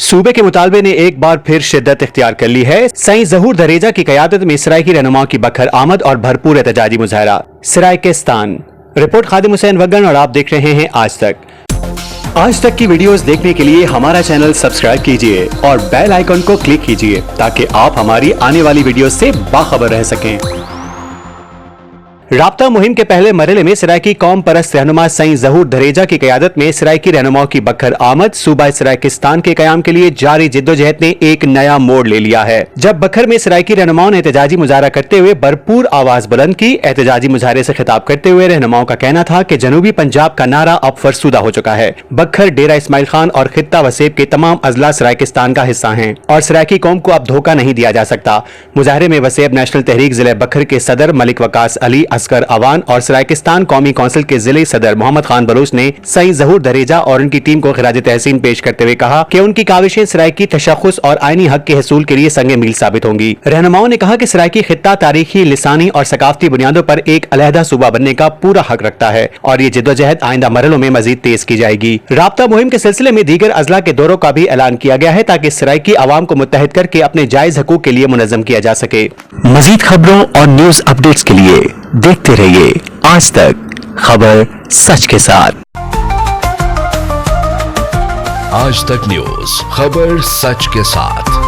सूबे के मुतालबे ने एक बार फिर शिद्दत इख्तियार कर ली है। सईद ज़हूर दरेजा की क़यादत में सराइकी रहनुमाओं की बखर आमद और भरपूर एहतजाजी मुजाहरा। सराइकिस्तान। रिपोर्ट खादिम हुसैन वगन और आप देख रहे हैं आज तक। आज तक की वीडियोस देखने के लिए हमारा चैनल सब्सक्राइब कीजिए और बेल आइकन को क्लिक कीजिए ताकि आप हमारी आने वाली वीडियोस से बाखबर रह सकें। राब्ता मुहिम के पहले मरहले में सराइकी कौम परस्त रहनुमा सईद ज़हूर दरेजा की क़यादत में सराइकी रहनुमाओं की बखर आमद सूबा सराइकिस्तान के क़याम के लिए जारी जिद्दोजहद ने एक नया मोड़ ले लिया है। जब बखर में सराइकी रहनुमाओं ने एहतजाजी मुजाहरा करते हुए भरपूर आवाज बुलंद की। एहतजाजी मुजाहरे से खिताब करते हुए रहनुमाओं का कहना था कि जनूबी पंजाब का नारा अब फरसुदा हो चुका है। बखर, डेरा इस्माइल खान और खित्ता वसेब के तमाम अजला सराइकिस्तान का हिस्सा हैं और सराइकी कौम को अब धोखा नहीं दिया जा सकता। मुजाहरे में वसेब नेशनल तहरीक जिले बखर के सदर मलिक वकास अली, असगर अवान और सराइकिस्तान कौमी कौंसिल के जिले सदर मोहम्मद खान बलूच ने सईद ज़हूर दरेजा और उनकी टीम को खिराज तहसीन पेश करते हुए कहा कि उनकी काविशें सराइकी तशख्खुस और आईनी हक के हसूल के लिए संगे मील साबित होंगी। रहनुमाओं ने कहा कि सराइकी खित्ता तारीखी, लिसानी और सकाफती बुनियादों पर एक अलहदा सूबा बनने का पूरा हक रखता है और ये जिद्दोजहद आइंदा मरहलों में मजीद तेज की जाएगी। राब्ता मुहिम के सिलसिले में दीगर अजला के दौरों का भी ऐलान किया गया है ताकि सराइकी अवाम को मुत्तहिद करके अपने जायज हकूक के लिए मुनज़्ज़म किया जा सके। मजीद खबरों और न्यूज अपडेट्स के लिए देखते रहिए आज तक, खबर सच के साथ। आज तक न्यूज, खबर सच के साथ।